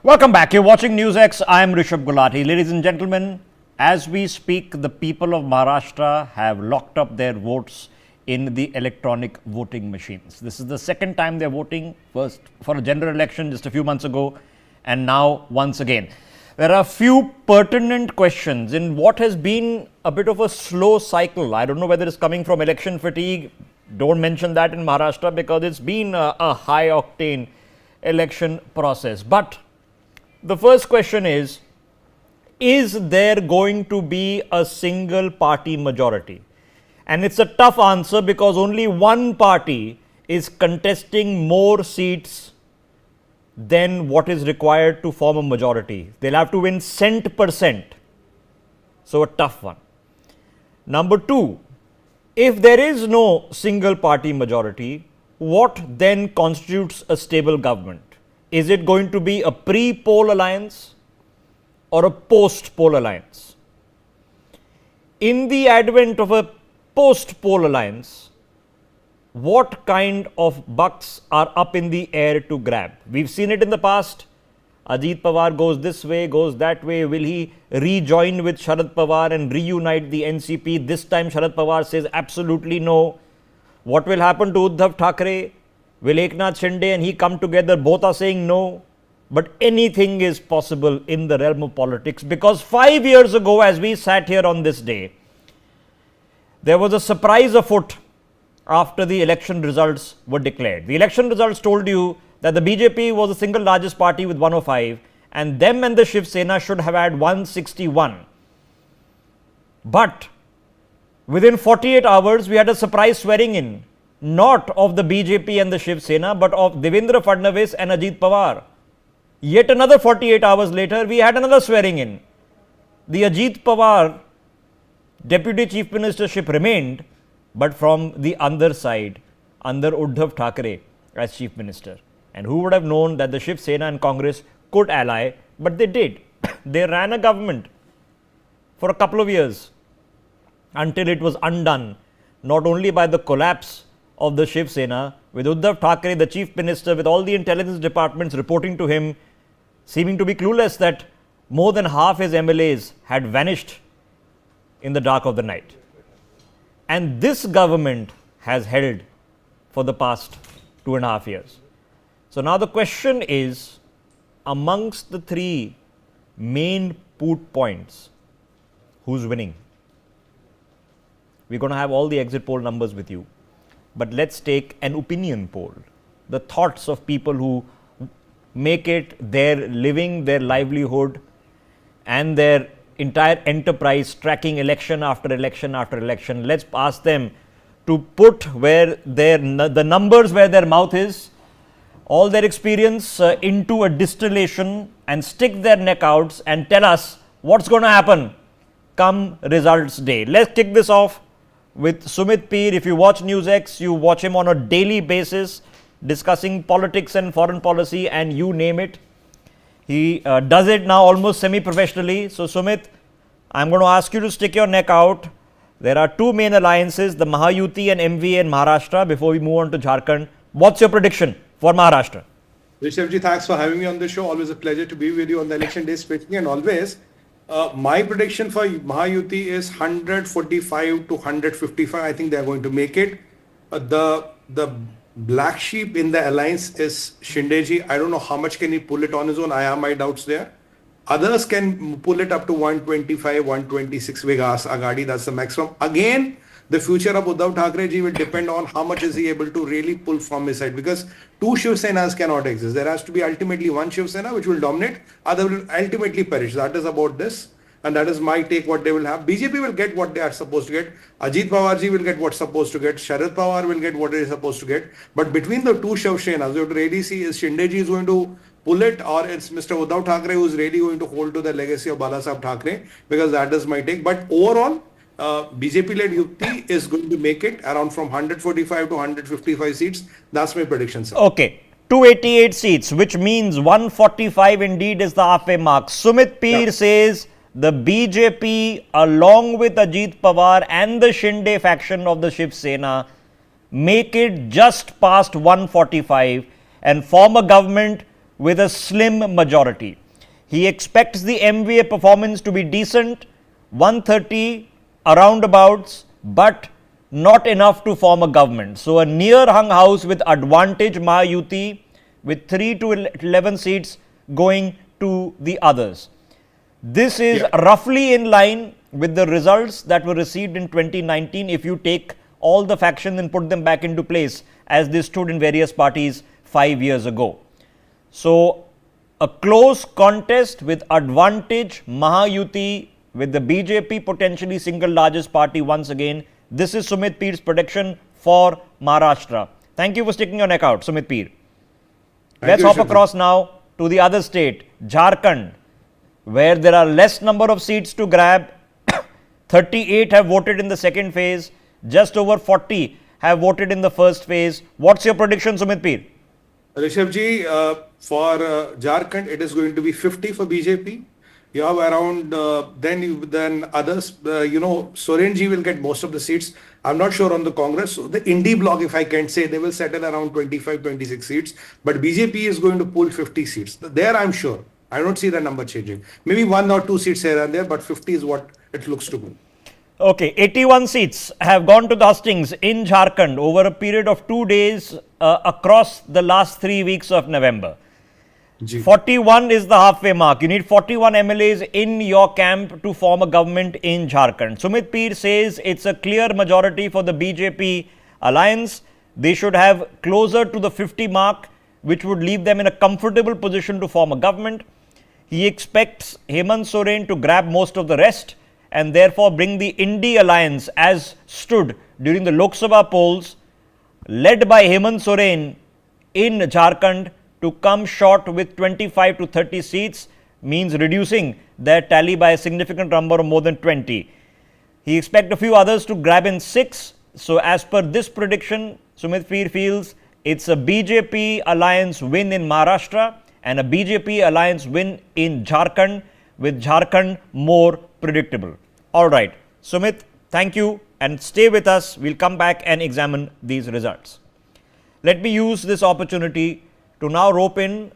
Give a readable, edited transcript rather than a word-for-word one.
Welcome back. You're watching NewsX. I'm Rishabh Gulati. Ladies and gentlemen, as we speak, the people of Maharashtra have locked up their votes in the electronic voting machines. This is the second time they're voting, first for a general election just a few months ago, and now once again. There are a few pertinent questions in what has been a bit of a slow cycle. I don't know whether it's coming from election fatigue. Don't mention that in Maharashtra because it's been a high octane election process. But the first question is there going to be a single party majority? And it's a tough answer because only one party is contesting more seats than what is required to form a majority. They'll have to win %. So a tough one. Number two, if there is no single party majority, what then constitutes a stable government? Is it going to be a pre-poll alliance or a post-poll alliance? In the advent of a post-poll alliance, what kind of bucks are up in the air to grab? We've seen it in the past. Ajit Pawar goes this way, goes that way. Will he rejoin with Sharad Pawar and reunite the NCP? This time Sharad Pawar says absolutely no. What will happen to Uddhav Thackeray? Will Eknath Shinde and he come together? Both are saying no. But anything is possible in the realm of politics, because 5 years ago, as we sat here on this day, there was a surprise afoot after the election results were declared. The election results told you that the BJP was the single largest party with 105, and them and the Shiv Sena should have had 161. But within 48 hours, we had a surprise swearing in, not of the BJP and the Shiv Sena, but of Devendra Fadnavis and Ajit Pawar. Yet another 48 hours later, we had another swearing in. The Ajit Pawar Deputy Chief Ministership remained, but from the other side, under Uddhav Thackeray as Chief Minister. And who would have known that the Shiv Sena and Congress could ally, but they did. They ran a government for a couple of years until it was undone, not only by the collapse of the Shiv Sena, with Uddhav Thackeray, the Chief Minister, with all the intelligence departments reporting to him, seeming to be clueless that more than half his MLAs had vanished in the dark of the night. And this government has held for the past 2.5 years. So now the question is, amongst the three main moot points, who's winning? We're going to have all the exit poll numbers with you. But let's take an opinion poll, the thoughts of people who make it their living, their livelihood, and their entire enterprise tracking election after election after election. Let's ask them to put where the numbers where their mouth is, all their experience into a distillation and stick their neck out and tell us what's going to happen come results day. Let's kick this off with Sumit Peer. If you watch NewsX, you watch him on a daily basis discussing politics and foreign policy and you name it. He does it now almost semi-professionally. So Sumit, I'm going to ask you to stick your neck out. There are two main alliances, the Mahayuti and MVA in Maharashtra, before we move on to Jharkhand. What's your prediction for Maharashtra? Rishabhji, thanks for having me on the show. Always a pleasure to be with you on the election day, especially, and always. My prediction for Mahayuti is 145 to 155. I think they are going to make it. The black sheep in the alliance is Shindeji. I don't know how much can he pull it on his own. I have my doubts there. Others can pull it up to 125, 126 Vegas Agadi. That's the maximum. Again, the future of Uddhav Thackeray ji will depend on how much is he able to really pull from his side, because two Shiv Senas cannot exist. There has to be ultimately one Shiv Sena which will dominate, other will ultimately perish. That is about this, and that is my take what they will have. BJP will get what they are supposed to get. Ajit Pawar ji will get what's supposed to get. Sharad Pawar will get what he is supposed to get. But between the two Shiv Senas, you have to really see is Shinde ji is going to pull it, or it's Mr. Uddhav Thackeray who is really going to hold to the legacy of Balasaheb Thackeray, because that is my take. But overall, BJP-led Yukti is going to make it around from 145 to 155 seats. That's my prediction, sir. Okay. 288 seats, which means 145 indeed is the halfway mark. Sumit Peer says the BJP, along with Ajit Pawar and the Shinde faction of the Shiv Sena, make it just past 145 and form a government with a slim majority. He expects the MVA performance to be decent, 130 aroundabouts, but not enough to form a government. So, a near hung house with advantage Mahayuti with 3 to 11 seats going to the others. This is roughly in line with the results that were received in 2019 if you take all the factions and put them back into place as they stood in various parties 5 years ago. So, a close contest with advantage Mahayuti with the BJP potentially single largest party once again. This is Sumit Peer's prediction for Maharashtra. Thank you for sticking your neck out, Sumit Peer. Let's hop across now to the other state, Jharkhand, where there are less number of seats to grab. 38 have voted in the second phase, just over 40 have voted in the first phase. What's your prediction, Sumit Peer? Rishabh for Jharkhand, it is going to be 50 for BJP. You have around, then others, Soren ji will get most of the seats. I'm not sure on the Congress. So the Indie bloc, if I can say, they will settle around 25, 26 seats. But BJP is going to pull 50 seats. There I'm sure. I don't see the number changing. Maybe 1 or 2 seats here and there, but 50 is what it looks to be. Okay, 81 seats have gone to the hustings in Jharkhand over a period of 2 days across the last 3 weeks of November. 41 is the halfway mark. You need 41 MLAs in your camp to form a government in Jharkhand. Sumit Peer says it's a clear majority for the BJP alliance. They should have closer to the 50 mark, which would leave them in a comfortable position to form a government. He expects Hemant Soren to grab most of the rest and therefore bring the Indie alliance as stood during the Lok Sabha polls, led by Hemant Soren in Jharkhand, to come short with 25 to 30 seats, means reducing their tally by a significant number of more than 20. He expects a few others to grab in 6. So, as per this prediction, Sumit Peer feels it's a BJP alliance win in Maharashtra and a BJP alliance win in Jharkhand, with Jharkhand more predictable. All right, Sumit, thank you and stay with us. We'll come back and examine these results. Let me use this opportunity to now rope in